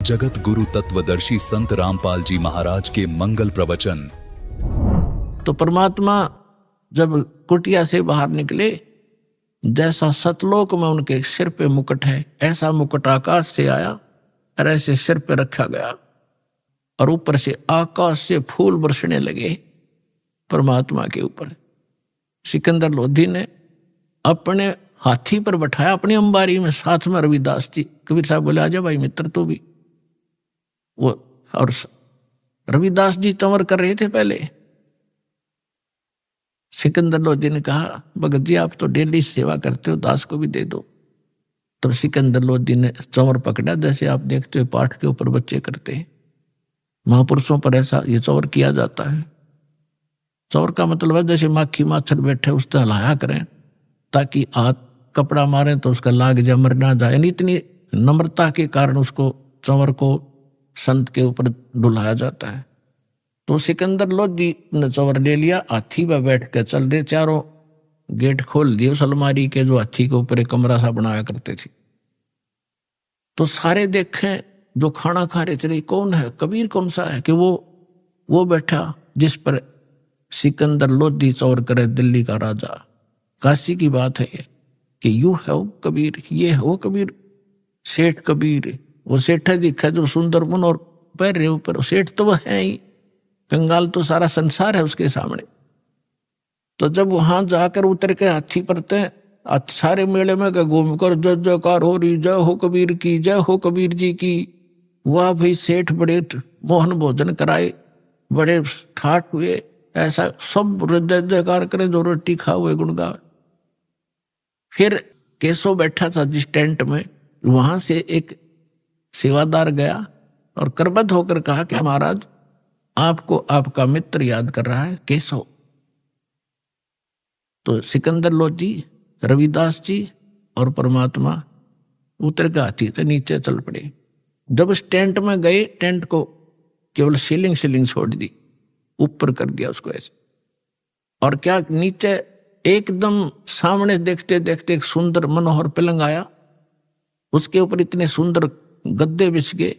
जगत गुरु तत्वदर्शी संत रामपाल जी महाराज के मंगल प्रवचन। तो परमात्मा जब कुटिया से बाहर निकले, जैसा सतलोक में उनके सिर पे मुकुट है, ऐसा मुकुट आकाश से आया और ऐसे सिर पे रखा गया, और ऊपर से आकाश से फूल बरसने लगे परमात्मा के ऊपर। सिकंदर लोधी ने अपने हाथी पर बैठाया, अपनी अंबारी में, साथ में रविदास जी। कबीर साहब बोले, आजा भाई मित्र तू भी। वो और रविदास जी चंवर कर रहे थे पहले। सिकंदर लोधी ने कहा, भगत जी आप तो डेली सेवा करते हो, दास को भी दे दो। तब सिकंदर लोधी ने चंवर पकड़ा, जैसे आप देखते हो पाठ के ऊपर बच्चे करते हैं। महापुरुषों पर ऐसा ये चंवर किया जाता है। चंवर का मतलब है जैसे माखी माछर बैठे उस तरह हलाया करें, ताकि हाथ कपड़ा मारे तो उसका लाग जाए, मर ना जाए। यानी इतनी नम्रता के कारण उसको चंवर को संत के ऊपर डुलाया जाता है। तो सिकंदर लोधी ने चंवर ले लिया, हाथी पर बैठ कर चल रहे। चारों गेट खोल दिए उस अलमारी के, जो हाथी के ऊपर एक कमरा सा बनाया करते थे। तो सारे देखें, जो खाना खा रहे थे, कौन है, कबीर कौन सा है, कि वो बैठा जिस पर सिकंदर लोधी चंवर करे, दिल्ली का राजा। काशी की बात है ये, कि यू है वो कबीर, ये है वो कबीर, सेठ कबीर। वो सेठ है दिखा जो सुंदर मन और पैर रहे ऊपर, सेठ तो वह है ही, कंगाल तो सारा संसार है उसके सामने। तो जब वहां जाकर उतर के हाथी परते, सारे मेले में घूम कर जय जयकार हो रही, जय हो कबीर की, जय हो कबीर जी की। वाह भाई, सेठ बड़े मोहन भोजन कराए, बड़े ठाट हुए, ऐसा सब जय जयकार करे, जो रोटी खा हुए गुण गावे। फिर केशव बैठा था जिस टेंट में, वहां से एक सेवादार गया और करबद्ध होकर कहा कि महाराज आपको आपका मित्र याद कर रहा है, केशव। तो सिकंदर लोधी, रविदास जी और परमात्मा उतर के हाथी से नीचे चल पड़े। जब उस टेंट में गए, टेंट को केवल सीलिंग छोड़ दी, ऊपर कर दिया उसको ऐसे। और क्या नीचे एकदम सामने देखते देखते एक सुंदर मनोहर पलंग आया, उसके ऊपर इतने सुंदर गद्दे बिछ गए,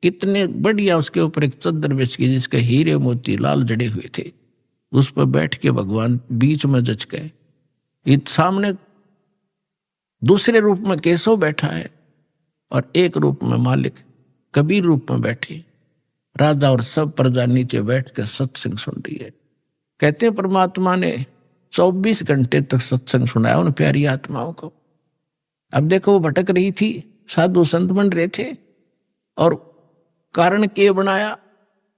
इतने बढ़िया, उसके ऊपर एक चद्दर बिछ गई जिसके हीरे मोती लाल जड़े हुए थे। उस पर बैठ के भगवान बीच में जच गए। इत सामने दूसरे रूप में केशव बैठा है और एक रूप में मालिक कबीर रूप में बैठे। राजा और सब प्रजा नीचे बैठ कर सत्संग सुन रही है। कहते हैं परमात्मा ने 24 घंटे तक सत्संग सुनाया उन प्यारी आत्माओं को। अब देखो, वो भटक रही थी, साधु संत बन रहे थे, और कारण के बनाया,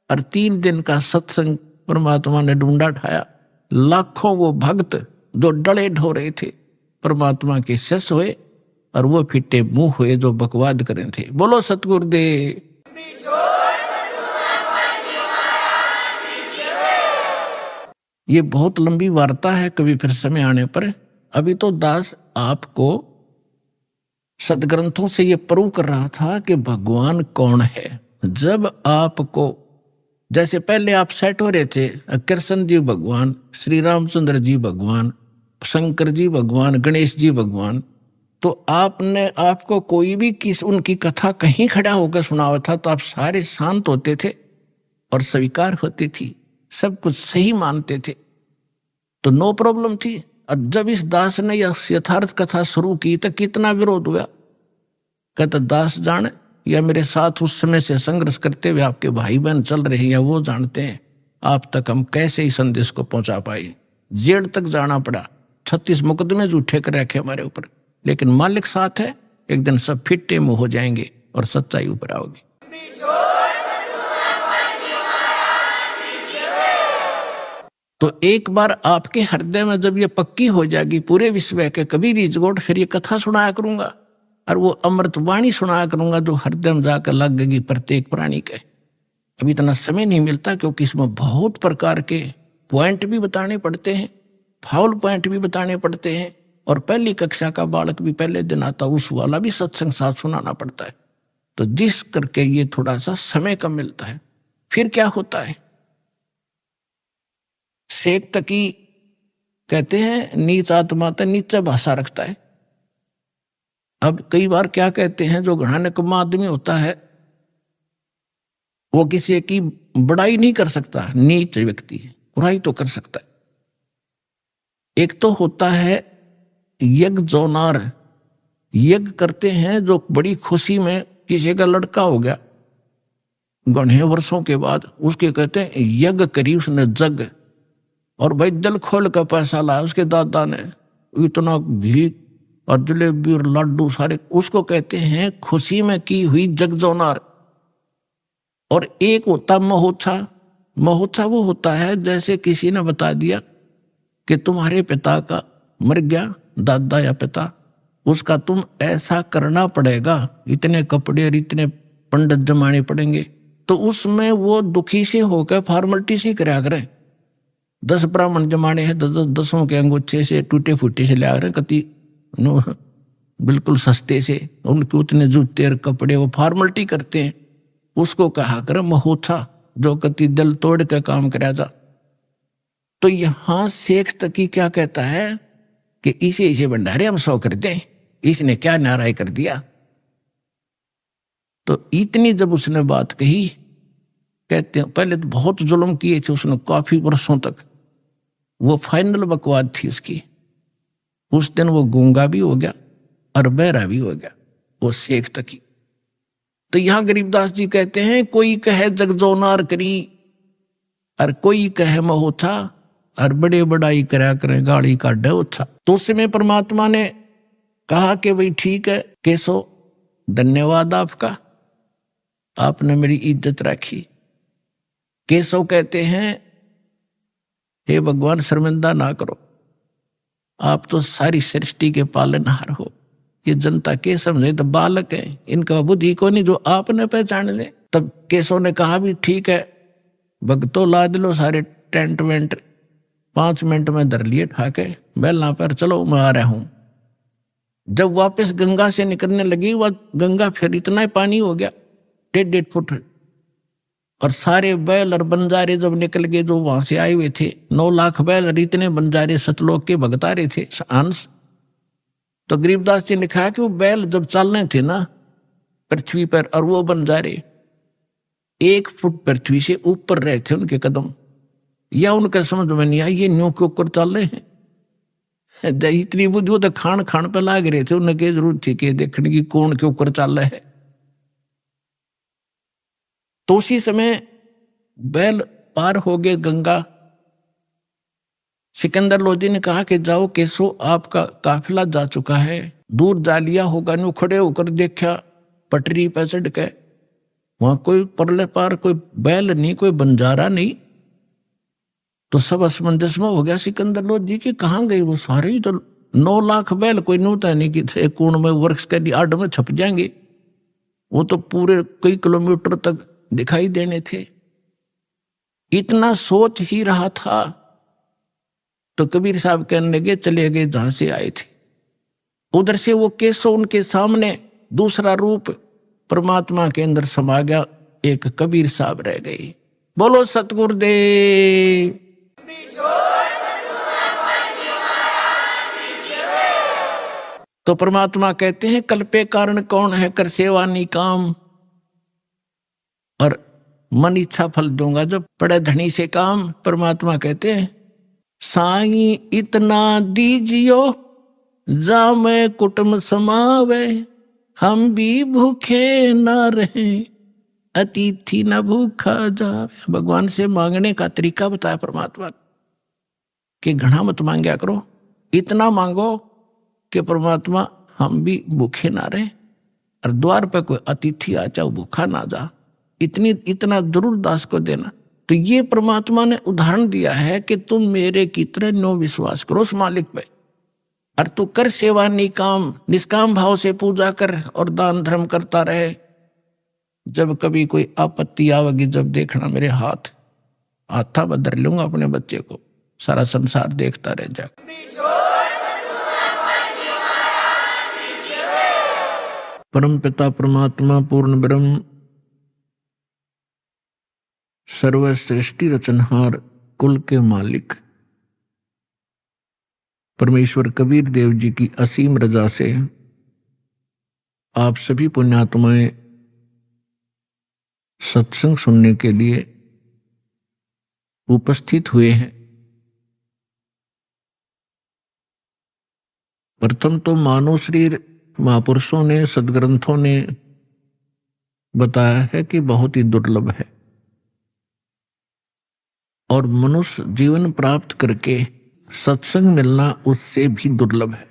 और 3 दिन का सत्संग परमात्मा ने ढूंढा ठाया। लाखों वो भक्त जो डले ढो रहे थे परमात्मा के शिष्य हुए, और वो फिटे मुंह हुए जो बकवाद करे थे। बोलो सतगुरुदेव। ये बहुत लंबी वार्ता है, कभी फिर समय आने पर। अभी तो दास आपको सदग्रंथों से ये प्रूव कर रहा था कि भगवान कौन है। जब आपको, जैसे पहले आप सेट हो रहे थे, कृष्ण जी भगवान, श्री रामचंद्र जी भगवान, शंकर जी भगवान, गणेश जी भगवान, तो आपने आपको कोई भी उनकी कथा कहीं खड़ा होकर सुनावा था तो आप सारे शांत होते थे और स्वीकार होती थी, सब कुछ सही मानते थे, तो नो प्रॉब्लम थी। और जब इस दास ने यह यथार्थ कथा शुरू की तो कितना विरोध हुआ। कहता दास जाने या मेरे साथ उस समय से संघर्ष करते हुए आपके भाई बहन चल रहे हैं, वो जानते हैं आप तक हम कैसे ही संदेश को पहुंचा पाए। जेल तक जाना पड़ा, 36 मुकदमे झूठे कर रखे हमारे ऊपर, लेकिन मालिक साथ है, एक दिन सब फिट्टे मुंह हो जाएंगे और सच्चाई ऊपर आओगी। तो एक बार आपके हृदय में जब ये पक्की हो जाएगी पूरे विश्व के कबीर इजगोट, फिर ये कथा सुनाया करूंगा और वो अमृतवाणी सुनाया करूंगा जो हृदय में जाकर लगेगी प्रत्येक प्राणी के। अभी इतना समय नहीं मिलता क्योंकि इसमें बहुत प्रकार के पॉइंट भी बताने पड़ते हैं, फाउल पॉइंट भी बताने पड़ते हैं, और पहली कक्षा का बालक भी पहले दिन आता उस वाला भी सत्संग साथ सुनाना पड़ता है। तो जिस करके ये थोड़ा सा समय कम मिलता है। फिर क्या होता है, शेख तकी कहते हैं नीच आत्मा तो नीचे भाषा रखता है। अब कई बार क्या कहते हैं, जो घना निकम्मा आदमी होता है वो किसी की बड़ाई नहीं कर सकता, नीच व्यक्ति बुराई तो कर सकता है। एक तो होता है यज्ञ जोनार, यज्ञ करते हैं जो बड़ी खुशी में, किसी का लड़का हो गया घने वर्षों के बाद, उसके कहते हैं यज्ञ करी उसने जग, और भाई दिल खोल का पैसा लाया उसके दादा ने, इतना घी और जलेबी और लड्डू सारे, उसको कहते हैं खुशी में की हुई जग जोनार। और एक होता महोत्सव, महोत्सव वो होता है जैसे किसी ने बता दिया कि तुम्हारे पिता का मर गया, दादा या पिता, उसका तुम ऐसा करना पड़ेगा, इतने कपड़े और इतने पंडित जमाने पड़ेंगे, तो उसमें वो दुखी से होकर फॉर्मेलिटी से कराया करें। 10 ब्राह्मण जमाने हैं, 10 के अंगूठे से टूटे फूटे से लिया करें, कति बिल्कुल सस्ते से, उनके उतने जूते और कपड़े वो फॉर्मेलिटी करते हैं, उसको कहा करें महोत्सव, जो कति दिल तोड़ के काम कराया जा। तो यहां शेख तकी क्या कहता है कि इसे भंडारे हम 100 कर दें, इसने क्या नाराय कर दिया। तो इतनी जब उसने बात कही, कहते हैं पहले तो बहुत जुल्म किए थे उसने काफी वर्षों तक, वो फाइनल बकवाद थी उसकी। उस दिन वो गूंगा भी हो गया और बहरा भी हो गया, वो शेख तकी। तो यहां गरीबदास जी कहते हैं कोई कहे जगजोनार करी और कोई कहे महोत्सा, और बड़े बड़ाई करा करें गाड़ी का डोथा। तो उस समय परमात्मा ने कहा कि भाई ठीक है केशव, धन्यवाद आपका, आपने मेरी इज्जत रखी। केशव कहते हैं हे भगवान शर्मिंदा ना करो, आप तो सारी सृष्टि के पालनहार हो, ये जनता के समझे तो बालक है, इनका बुद्धि को नहीं जो आपने पहचान ले। तब केशव ने कहा भी ठीक है भगतो लाद लो सारे टेंट वेंट, 5 मिनट में धर लिए ठाके बैलना पर, चलो मैं आ रहा हूं। जब वापस गंगा से निकलने लगी, वह गंगा फिर इतना ही पानी हो गया 1.5 फुट, और सारे बैल और बंजारे जब निकल गए जो वहां से आए हुए थे, 9 लाख बैल और इतने बंजारे सतलोक के भगतारे थे अंश। तो गरीबदास जी ने कहा कि वो बैल जब चलने थे ना पृथ्वी पर, और वो बंजारे 1 फुट पृथ्वी से ऊपर रहे थे उनके कदम, या उनका समझ में नहीं आया ये न्यू के ऊपर चल रहे हैं। इतनी बुद्धि वो तो खान खान पे लाग रहे थे, उन्हें क्या जरूरत थी कि देखने की कौन के ऊपर चल रहा है। तो उसी समय बैल पार हो गए गंगा। सिकंदर लोधी ने कहा कि जाओ केशव, आपका काफिला जा चुका है, दूर जा लिया होगा। न्यू खड़े होकर देखा पटरी पर चढ़ के, वहां कोई परले पार कोई बैल नहीं, कोई बंजारा नहीं। तो सब असमंजस में हो गया सिकंदर लोधी की, कहाँ गए वो सारे ही, तो 9 लाख बैल कोई नूता नहीं कि थे कोण में वृक्ष के आड़ में छप जाएंगे, वो तो पूरे कई किलोमीटर तक दिखाई देने थे। इतना सोच ही रहा था तो कबीर साहब कहने लगे चले गए जहां से आए थे। उधर से वो केशव उनके सामने दूसरा रूप परमात्मा के अंदर समा गया, एक कबीर साहब रह गए। बोलो सतगुरुदेव। तो परमात्मा कहते हैं कल्पे कारण कौन है, कर सेवा निकाम, और मन इच्छा फल दूंगा जो पड़े धनी से काम। परमात्मा कहते हैं साईं इतना दीजियो जा मैं कुटुंब समावे, हम भी भूखे न रहे अतिथि न भूखा जावे। भगवान से मांगने का तरीका बताया परमात्मा कि घना मत मांगया करो, इतना मांगो कि परमात्मा हम भी भूखे ना रहे और द्वार पर कोई अतिथि आ जाओ भूखा ना जा, इतना जरूर दास को देना। तो ये परमात्मा ने उदाहरण दिया है कि तुम मेरे की तरह नो विश्वास करो उस मालिक पे, और तू कर सेवा निकाम, निष्काम भाव से पूजा कर और दान धर्म करता रहे। जब कभी कोई आपत्ति आवेगी, जब देखना मेरे हाथा बदल लूंगा अपने बच्चे को, सारा संसार देखता रह जाएगा। परम पिता परमात्मा पूर्ण ब्रह्म सर्व सृष्टि रचनहार कुल के मालिक परमेश्वर कबीर देव जी की असीम रजा से आप सभी पुण्यात्माएं सत्संग सुनने के लिए उपस्थित हुए हैं। प्रथम तो मानव शरीर महापुरुषों ने, सदग्रंथों ने बताया है कि बहुत ही दुर्लभ है, और मनुष्य जीवन प्राप्त करके सत्संग मिलना उससे भी दुर्लभ है।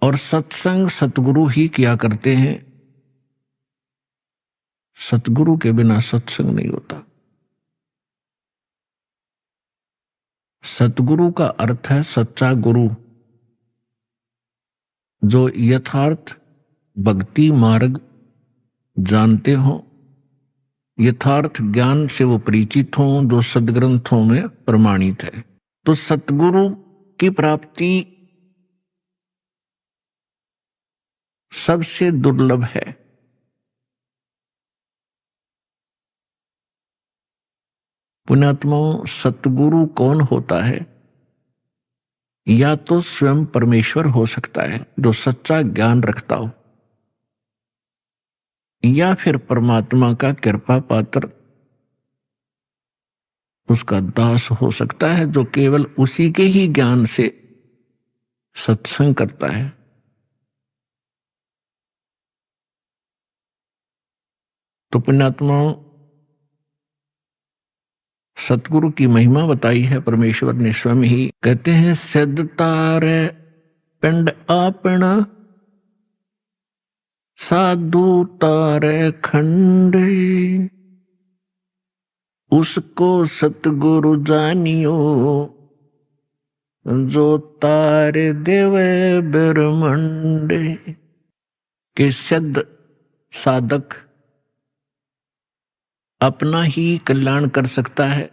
और सत्संग सतगुरु ही किया करते हैं, सतगुरु के बिना सत्संग नहीं होता। सतगुरु का अर्थ है सच्चा गुरु, जो यथार्थ भक्ति मार्ग जानते हो, यथार्थ ज्ञान से वो परिचित हों, जो सदग्रंथों में प्रमाणित है। तो सतगुरु की प्राप्ति सबसे दुर्लभ है। पुण्यात्माओं, सतगुरु कौन होता है? या तो स्वयं परमेश्वर हो सकता है जो सच्चा ज्ञान रखता हो, या फिर परमात्मा का कृपा पात्र उसका दास हो सकता है, जो केवल उसी के ही ज्ञान से सत्संग करता है। तो पुण्यात्माओं, सतगुरु की महिमा बताई है परमेश्वर ने स्वयं ही। कहते हैं, सिद्ध तारे पिंड आपना, साधु तारे खंड, उसको सतगुरु जानियो, जो तारे देवे ब्रह्मंड। के सिद्ध साधक अपना ही कल्याण कर सकता है।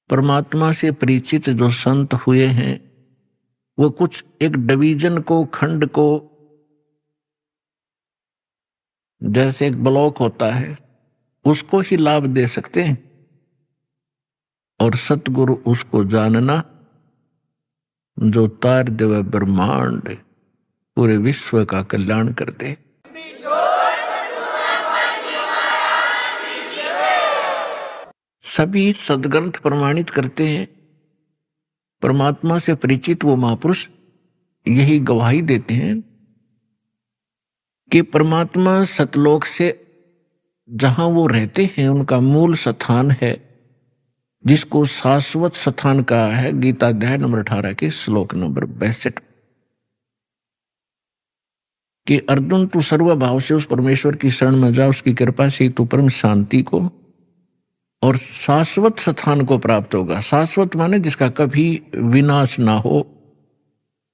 परमात्मा से परिचित जो संत हुए हैं, वो कुछ एक डिवीजन को, खंड को, जैसे एक ब्लॉक होता है, उसको ही लाभ दे सकते हैं, और सतगुरु उसको जानना जो तार देव ब्रह्मांड, पूरे विश्व का कल्याण कर दे। सभी सदग्रंथ प्रमाणित करते हैं, परमात्मा से परिचित वो महापुरुष यही गवाही देते हैं कि परमात्मा सतलोक से जहां वो रहते हैं, उनका मूल स्थान है, जिसको शाश्वत स्थान कहा है गीता अध्याय नंबर 18 के श्लोक नंबर 62, कि अर्जुन तू सर्वभाव से उस परमेश्वर की शरण में जा, उसकी कृपा से तू परम शांति को और शाश्वत स्थान को प्राप्त होगा। शाश्वत माने जिसका कभी विनाश ना हो,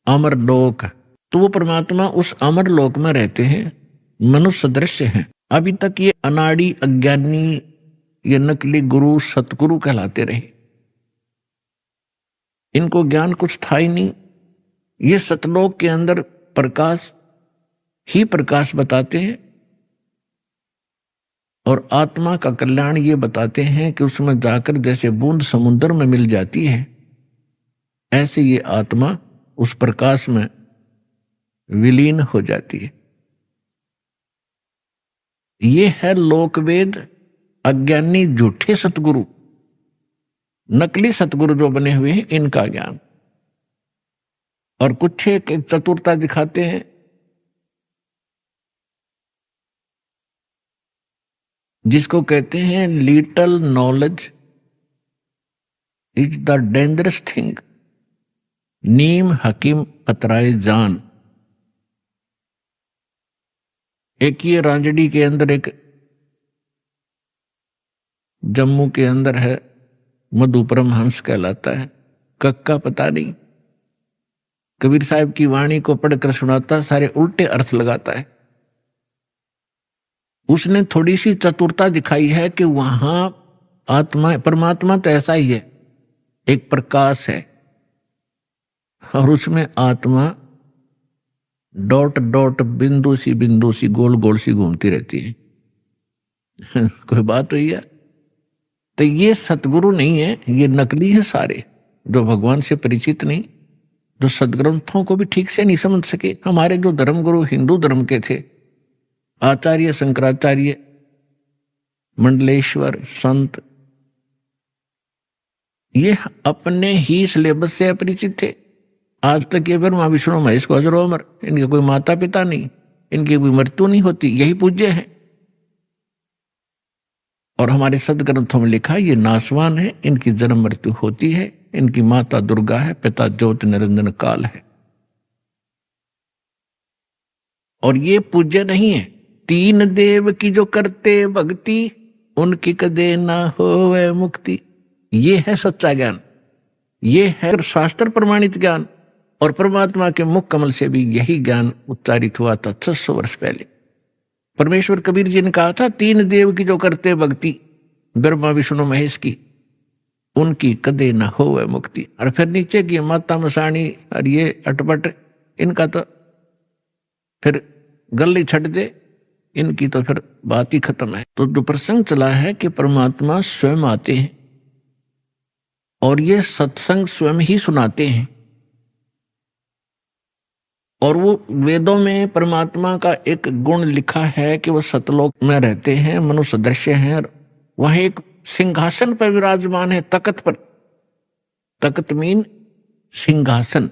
अमर लोक। तो वो परमात्मा उस अमर लोक में रहते हैं, मनुष्य दृश्य हैं। अभी तक ये अनाड़ी, अज्ञानी, ये नकली गुरु सतगुरु कहलाते रहे, इनको ज्ञान कुछ था ही नहीं। ये सतलोक के अंदर प्रकाश ही प्रकाश बताते हैं, और आत्मा का कल्याण ये बताते हैं कि उसमें जाकर जैसे बूंद समुद्र में मिल जाती है, ऐसे ये आत्मा उस प्रकाश में विलीन हो जाती है। ये है लोकवेद अज्ञानी झूठे सतगुरु, नकली सतगुरु जो बने हुए हैं, इनका ज्ञान। और कुछ एक चतुरता दिखाते हैं, जिसको कहते हैं little knowledge is the dangerous thing, नीम हकीम कतराए जान। एक ये रांजड़ी के अंदर, एक जम्मू के अंदर है, मधु परमहंस कहलाता है, कक्का पता नहीं, कबीर साहब की वाणी को पढ़कर सुनाता, सारे उल्टे अर्थ लगाता है। उसने थोड़ी सी चतुरता दिखाई है कि वहां आत्मा, परमात्मा तो ऐसा ही है, एक प्रकाश है, और उसमें आत्मा डॉट डॉट, बिंदु सी गोल गोल सी घूमती रहती है। कोई बात हुई है? तो ये सतगुरु नहीं है, ये नकली है सारे, जो भगवान से परिचित नहीं, जो सदग्रंथों को भी ठीक से नहीं समझ सके। हमारे जो धर्मगुरु हिंदू धर्म के थे, आचार्य शंकराचार्य, मंडलेश्वर, संत, ये अपने ही सिलेबस से अपरिचित थे। आज तक ये ब्रह्मा विष्णु महेश को अजर अमर, इनके कोई माता पिता नहीं, इनकी कोई मृत्यु नहीं होती, यही पूज्य है। और हमारे सदग्रंथों में लिखा ये नासवान है, इनकी जन्म मृत्यु होती है, इनकी माता दुर्गा है, पिता ज्योति निरंजन काल है। और ये पूज्य नहीं है। तीन देव की जो करते भक्ति, उनकी कदे ना होवे मुक्ति। ये है सच्चा ज्ञान, ये है शास्त्र प्रमाणित ज्ञान। और परमात्मा के मुख कमल से भी यही ज्ञान उच्चारित हुआ था 600 वर्ष पहले। परमेश्वर कबीर जी ने कहा था, तीन देव की जो करते भक्ति, ब्रह्मा विष्णु महेश की, उनकी कदे न होवे मुक्ति। और फिर नीचे की माता मसाणी और ये अटपट, इनका तो फिर गली छट दे, इनकी तो फिर बात ही खत्म है। तो जो प्रसंग चला है कि परमात्मा स्वयं आते हैं और ये सत्संग स्वयं ही सुनाते हैं। और वो वेदों में परमात्मा का एक गुण लिखा है कि वो सतलोक में रहते हैं, मनुष्य दृश्य हैं, और वह एक सिंहासन पर विराजमान है, तख्त पर। तख्त मीन सिंहासन।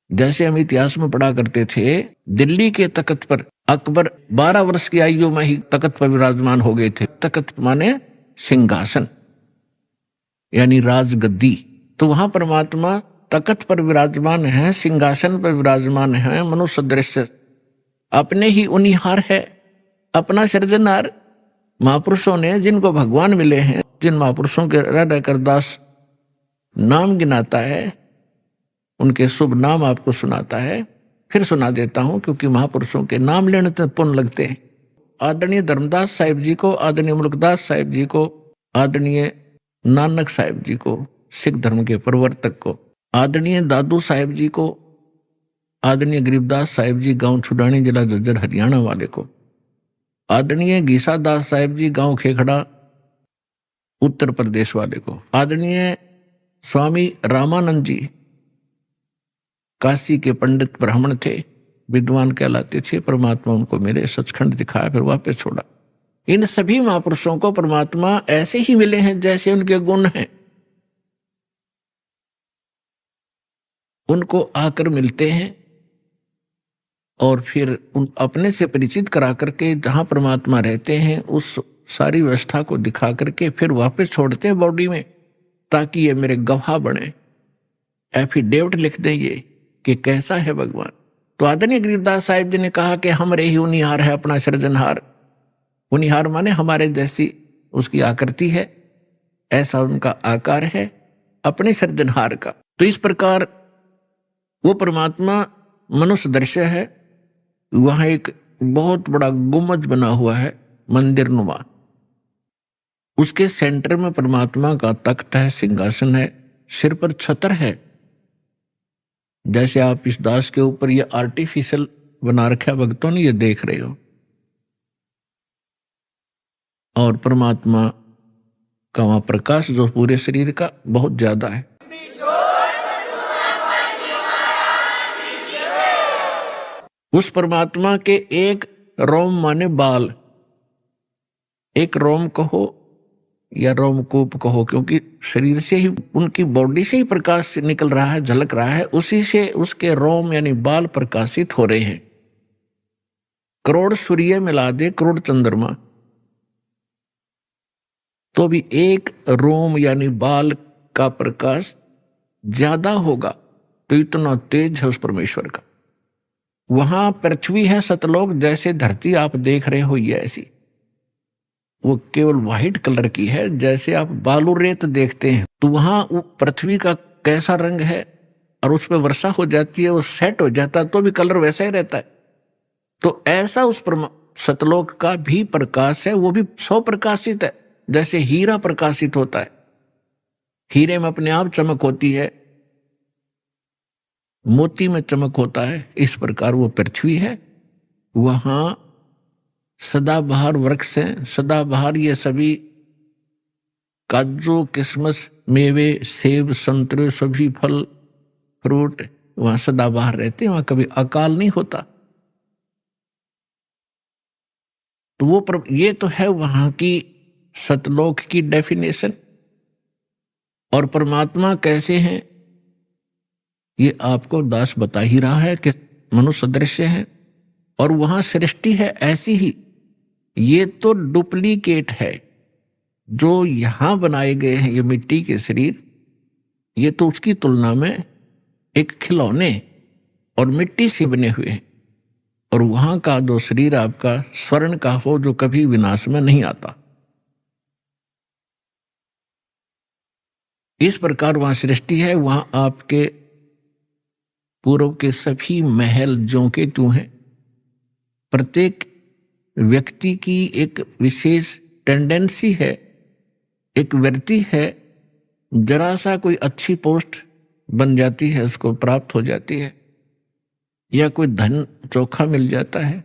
जैसे हम इतिहास में पढ़ा करते थे, दिल्ली के तख्त पर अकबर 12 वर्ष की आयु में ही तख्त पर विराजमान हो गए थे। तख्त माने सिंहासन, यानी राजगद्दी। तो वहां परमात्मा तख्त पर विराजमान है, सिंहासन पर विराजमान है, मनुष्य दृश्य, अपने ही उनिहार है, अपना सृजनहार। महापुरुषों ने जिनको भगवान मिले हैं, जिन महापुरुषों के हृदय कर दास नाम गिनाता है, उनके शुभ नाम आपको सुनाता है। फिर सुना देता हूं, क्योंकि महापुरुषों के नाम लेने तो पुण्य लगते हैं। आदरणीय धर्मदास साहिब जी को, आदरणीय मुल्कदास साहिब जी को, आदरणीय नानक साहिब जी को, सिख धर्म के प्रवर्तक को, आदरणीय दादू साहिब जी को, आदरणीय गरीबदास साहिब जी गांव छुडानी जिला झज्जर हरियाणा वाले को, आदरणीय गीसा दास साहिब जी गांव खेखड़ा उत्तर प्रदेश वाले को, आदरणीय स्वामी रामानंद जी काशी के पंडित ब्राह्मण थे, विद्वान कहलाते थे, परमात्मा उनको मिले, सचखंड दिखाया, फिर वापस छोड़ा। इन सभी महापुरुषों को परमात्मा ऐसे ही मिले हैं जैसे उनके गुण हैं। उनको आकर मिलते हैं और फिर उन अपने से परिचित करा करके जहां परमात्मा रहते हैं उस सारी व्यवस्था को दिखा करके फिर वापस छोड़ते हैं बॉडी में, ताकि ये मेरे गवाह बने, एफिडेविट लिख दें ये कि कैसा है भगवान। तो आदरणीय गरीबदास साहिब जी ने कहा कि हमरे ही उनिहार है अपना सृजनहार। उनिहार माने हमारे जैसी उसकी आकृति है, ऐसा उनका आकार है अपने सृजनहार का। तो इस प्रकार वो परमात्मा मनुष्य दृश्य है। वहां एक बहुत बड़ा गुम्बज बना हुआ है मंदिर नुमा, उसके सेंटर में परमात्मा का तख्त है, सिंहासन है, सिर पर छतर है। जैसे आप इस दास के ऊपर ये आर्टिफिशियल बना रखा है भक्तों ने, ये देख रहे हो। और परमात्मा का वहां प्रकाश जो पूरे शरीर का बहुत ज्यादा है। उस परमात्मा के एक रोम माने बाल, एक रोम कहो या रोमकूप कहो, क्योंकि शरीर से ही, उनकी बॉडी से ही प्रकाश निकल रहा है, झलक रहा है, उसी से उसके रोम यानी बाल प्रकाशित हो रहे हैं। करोड़ सूर्य मिला दे, करोड़ चंद्रमा, तो भी एक रोम यानी बाल का प्रकाश ज्यादा होगा। तो इतना तेज है उस परमेश्वर का। वहां पृथ्वी है सतलोक, जैसे धरती आप देख रहे हो ये ऐसी, वो केवल व्हाइट कलर की है, जैसे आप बालू रेत देखते हैं। तो वहां वो पृथ्वी का कैसा रंग है, और उस पर वर्षा हो जाती है, वो सेट हो जाता है, तो भी कलर वैसा ही रहता है। तो ऐसा उस सतलोक का भी प्रकाश है, वो भी सौ प्रकाशित है, जैसे हीरा प्रकाशित होता है। हीरे में अपने आप चमक होती है, मोती में चमक होता है, इस प्रकार वो पृथ्वी है। वहां सदाबहार वृक्ष हैं, सदाबहार ये सभी काजू किशमिश मेवे सेब संतरे सभी फल फ्रूट वहां सदाबहार रहते हैं, वहां कभी अकाल नहीं होता। तो वो ये तो है वहां की सतलोक की डेफिनेशन। और परमात्मा कैसे हैं ये आपको दास बता ही रहा है कि मनुष्य दृश्य है, और वहां सृष्टि है ऐसी ही। ये तो डुप्लीकेट है जो यहां बनाए गए हैं, ये मिट्टी के शरीर, ये तो उसकी तुलना में एक खिलौने और मिट्टी से बने हुए हैं। और वहां का जो शरीर आपका स्वर्ण का हो, जो कभी विनाश में नहीं आता। इस प्रकार वहां सृष्टि है। वहां आपके पूर्व के सभी महल ज्यों के त्यों हैं। प्रत्येक व्यक्ति की एक विशेष टेंडेंसी है, एक वृत्ति है, जरा सा कोई अच्छी पोस्ट बन जाती है, उसको प्राप्त हो जाती है, या कोई धन चोखा मिल जाता है,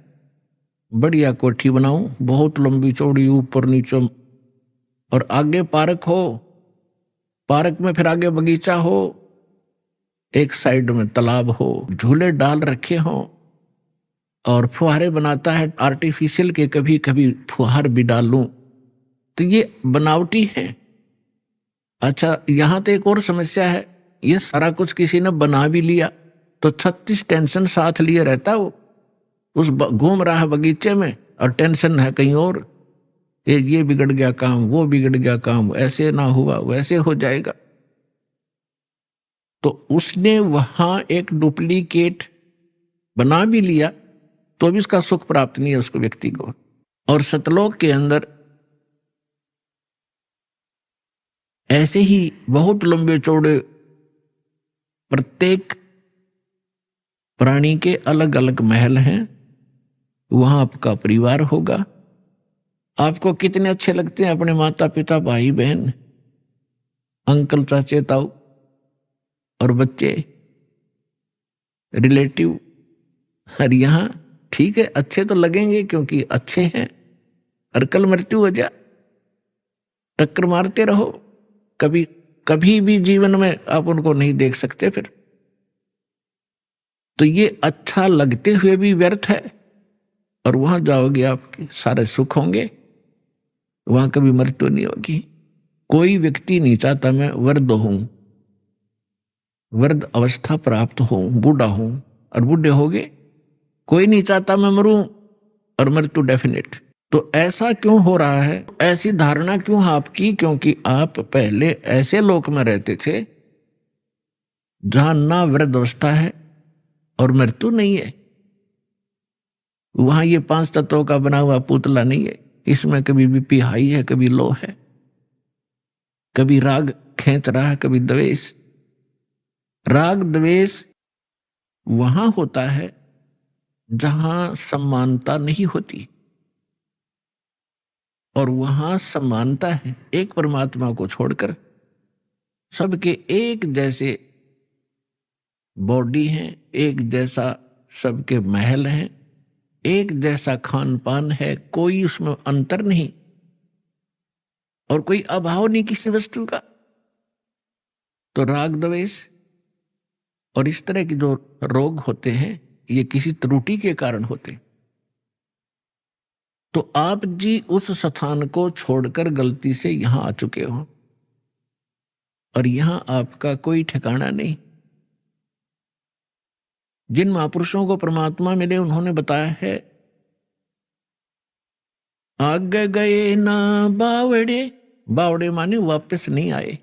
बढ़िया कोठी बनाऊं, बहुत लंबी चौड़ी, ऊपर नीचे, और आगे पार्क हो, पार्क में फिर आगे बगीचा हो, एक साइड में तालाब हो, झूले डाल रखे हो, और फुहारे बनाता है आर्टिफिशियल के, कभी कभी फुहार भी डाल लूं, तो ये बनावटी है। अच्छा, यहां तो एक और समस्या है, ये सारा कुछ किसी ने बना भी लिया तो 36 टेंशन साथ लिए रहता, वो उस घूम रहा है बगीचे में, और टेंशन है कहीं और, ये बिगड़ गया काम, वो बिगड़ गया काम, ऐसे ना हुआ वैसे हो जाएगा। तो उसने वहां एक डुप्लीकेट बना भी लिया तो भी उसका सुख प्राप्त नहीं है उसको, व्यक्ति को। और सतलोक के अंदर ऐसे ही बहुत लंबे चौड़े प्रत्येक प्राणी के अलग अलग महल हैं। वहां आपका परिवार होगा। आपको कितने अच्छे लगते हैं अपने माता पिता, भाई बहन, अंकल चाचे ताऊ और बच्चे, रिलेटिव। और यहां ठीक है, अच्छे तो लगेंगे क्योंकि अच्छे हैं, और कल मृत्यु हो जा, टक्कर मारते रहो, कभी कभी भी जीवन में आप उनको नहीं देख सकते फिर। तो ये अच्छा लगते हुए भी व्यर्थ है। और वहां जाओगे आपके सारे सुख होंगे, वहां कभी मृत्यु नहीं होगी। कोई व्यक्ति नहीं चाहता मैं वृद्ध हूं, वृद्ध अवस्था प्राप्त हूं, बूढ़ा हूं, और बूढ़े होगे। कोई नहीं चाहता मैं मरूं और मृत्यु डेफिनेट। तो ऐसा क्यों हो रहा है, ऐसी धारणा क्यों आपकी? क्योंकि आप पहले ऐसे लोक में रहते थे जहां ना वृद्ध अवस्था है और मृत्यु नहीं है। वहां ये 5 तत्वों का बना हुआ पुतला नहीं है, इसमें कभी बीपी हाई है, कभी लो है, कभी राग खींच रहा है, कभी द्वेष। राग द्वेष वहां होता है जहां समानता नहीं होती, और वहां समानता है एक परमात्मा को छोड़कर। सबके एक जैसे बॉडी हैं, एक जैसा सबके महल हैं, एक जैसा खान पान है, कोई उसमें अंतर नहीं, और कोई अभाव नहीं किसी वस्तु का। तो राग द्वेष और इस तरह के जो रोग होते हैं, ये किसी त्रुटि के कारण होते हैं। तो आप जी उस स्थान को छोड़कर गलती से यहां आ चुके हो, और यहां आपका कोई ठिकाना नहीं। जिन महापुरुषों को परमात्मा मिले उन्होंने बताया है, आगे गए ना बावड़े, बावड़े माने वापस नहीं आए।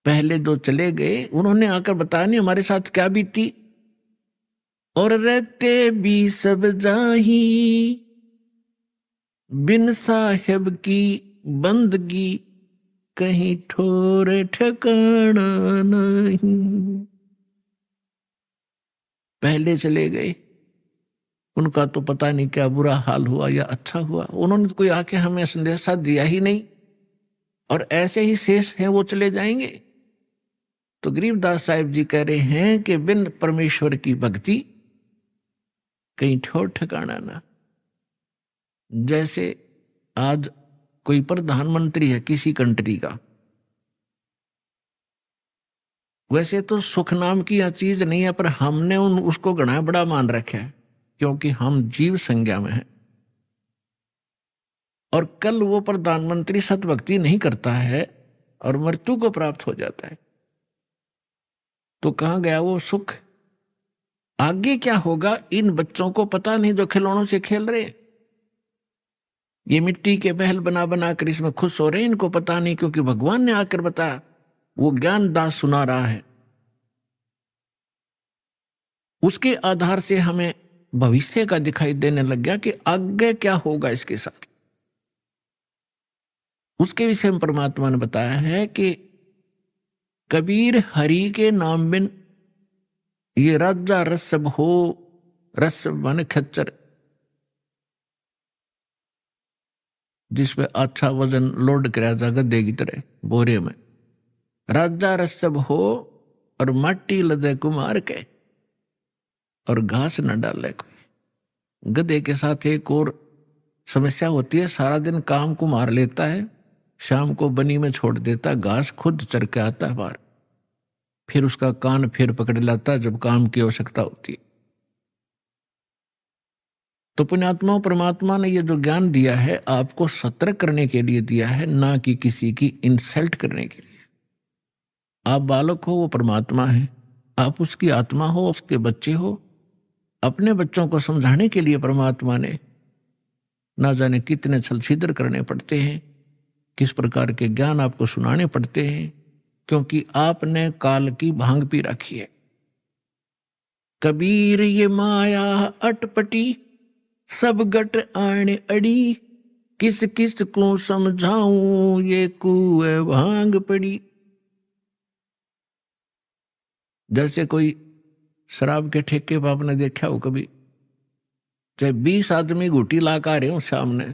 पहले जो चले गए उन्होंने आकर बताया नहीं हमारे साथ क्या बीती। और रहते भी सब जाही, बिन साहेब की बंदगी कहीं ठोर ठिकाना नहीं। पहले चले गए, उनका तो पता नहीं क्या बुरा हाल हुआ या अच्छा हुआ, उन्होंने तो कोई आके हमें संदेशा दिया ही नहीं, और ऐसे ही शेष हैं, वो चले जाएंगे। तो गरीबदास साहिब जी कह रहे हैं कि बिन परमेश्वर की भक्ति कहीं ठोर ठिकाना ना। जैसे आज कोई प्रधानमंत्री है किसी कंट्री का, वैसे तो सुख नाम की यह चीज नहीं है, पर हमने उसको घना बड़ा मान रखा है, क्योंकि हम जीव संज्ञा में हैं। और कल वो प्रधानमंत्री सतभक्ति नहीं करता है और मृत्यु को प्राप्त हो जाता है, तो कहाँ गया वो सुख? आगे क्या होगा इन बच्चों को पता नहीं जो खिलौनों से खेल रहे। ये मिट्टी के महल बना बना कर इसमें खुश हो रहे हैं, इनको पता नहीं, क्योंकि भगवान ने आकर बताया। वो ज्ञान दास सुना रहा है, उसके आधार से हमें भविष्य का दिखाई देने लग गया कि आगे क्या होगा इसके साथ। उसके विषय में परमात्मा ने बताया है कि कबीर हरि के नाम बिन ये राजा रसब हो, रसब मन खच्चर, जिसमें अच्छा वजन लोड कराया जा गद्दे की तरह बोरे में, राजा रसब हो और माटी लदे कुमार के और घास न डाले कोई। गधे के साथ एक और समस्या होती है, सारा दिन काम को मार लेता है, शाम को बनी में छोड़ देता, घास खुद चर के आता है बाहर, फिर उसका कान फिर पकड़ लाता जब काम की आवश्यकता होती है। तो पुण्यात्माओं, परमात्मा ने ये जो ज्ञान दिया है आपको सतर्क करने के लिए दिया है, ना कि किसी की इंसल्ट करने के लिए। आप बालक हो, वो परमात्मा है, आप उसकी आत्मा हो, उसके बच्चे हो। अपने बच्चों को समझाने के लिए परमात्मा ने ना जाने कितने छल छिद्र करने पड़ते हैं, किस प्रकार के ज्ञान आपको सुनाने पड़ते हैं, क्योंकि आपने काल की भांग पी रखी है। कबीर ये माया अटपटी, सब गट आने अड़ी, किस किस को समझाऊं ये कुए भांग पड़ी। जैसे कोई शराब के ठेके पर आपने देखा हो कभी, चाहे 20 आदमी घूटी ला कर आ रहे हो सामने,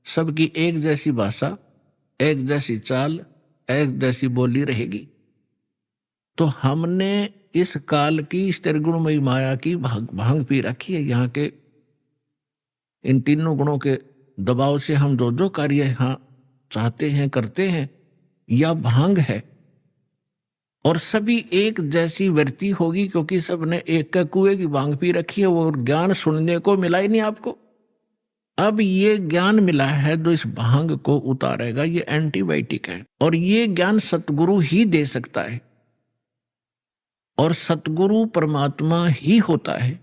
सबकी एक जैसी भाषा, एक जैसी चाल, एक जैसी बोली रहेगी। तो हमने इस काल की इस त्रिगुणमयी माया की भांग पी रखी है। यहाँ के इन तीनों गुणों के दबाव से हम जो जो कार्य यहाँ चाहते हैं करते हैं, यह भांग है। और सभी एक जैसी वृत्ति होगी, क्योंकि सबने एक का कुएं की भांग पी रखी है। वो ज्ञान सुनने को मिला ही नहीं आपको। अब ये ज्ञान मिला है जो इस भांग को उतारेगा, ये एंटीबायोटिक है। और ये ज्ञान सतगुरु ही दे सकता है, और सतगुरु परमात्मा ही होता है।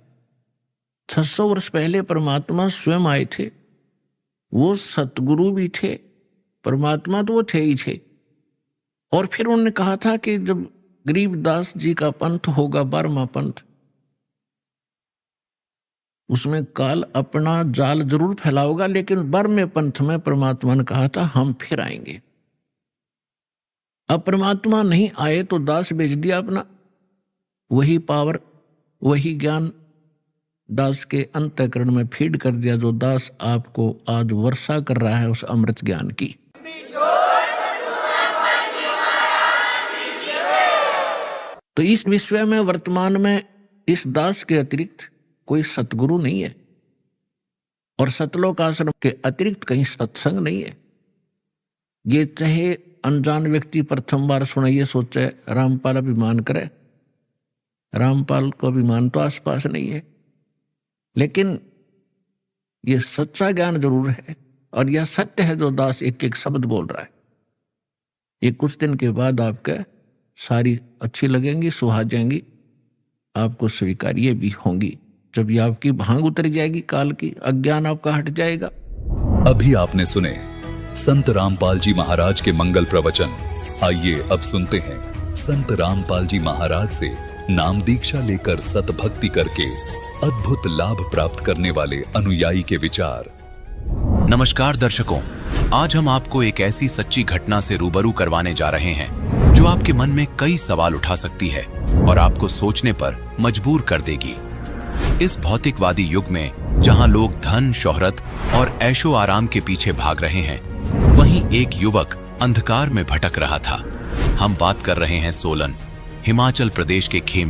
600 वर्ष पहले परमात्मा स्वयं आए थे, वो सतगुरु भी थे, परमात्मा तो वो थे ही थे। और फिर उन्होंने कहा था कि जब गरीबदास जी का पंथ होगा 12वां पंथ, उसमें काल अपना जाल जरूर फैलाओगा, लेकिन 12वें पंथ में परमात्मा ने कहा था हम फिर आएंगे। अब परमात्मा नहीं आए तो दास बेच दिया अपना। वही पावर, वही ज्ञान दास के अंतःकरण में फीड कर दिया, जो दास आपको आज वर्षा कर रहा है उस अमृत ज्ञान की। तो इस विश्व में वर्तमान में इस दास के अतिरिक्त कोई सतगुरु नहीं है, और सतलोक आश्रम के अतिरिक्त कहीं सत्संग नहीं है। ये चाहे अनजान व्यक्ति प्रथम बार सुने, ये सोचे रामपाल अभिमान करे, रामपाल को अभिमान तो आसपास नहीं है, लेकिन ये सच्चा ज्ञान जरूर है, और यह सत्य है जो दास एक एक शब्द बोल रहा है। ये कुछ दिन के बाद आपके सारी अच्छी लगेंगी, सुहा जाएंगी, आपको स्वीकार्य भी होंगी। जब ये आपकी भांग उतर जाएगी काल की, अज्ञान आपका हट जाएगा। अभी आपने सुने संत रामपाल जी महाराज के मंगल प्रवचन। आइए अब सुनते हैं संत रामपाल जी महाराज से नाम दीक्षा लेकर सतभक्ति करके अद्भुत लाभ प्राप्त करने वाले अनुयायी के विचार। नमस्कार दर्शकों, आज हम आपको एक ऐसी सच्ची घटना से रूबरू करवाने जा रहे हैं जो आपके मन में कई सवाल उठा सकती है और आपको सोचने पर मजबूर कर देगी। इस भौतिकवादी युग में जहां लोग धन, शोहरत और ऐशो आराम के पीछे भाग रहे हैं, वहीं एक युवक अंधकार में भटक रहा था। हम बात कर रहे हैं सोलन, हिमाचल प्रदेश के खेम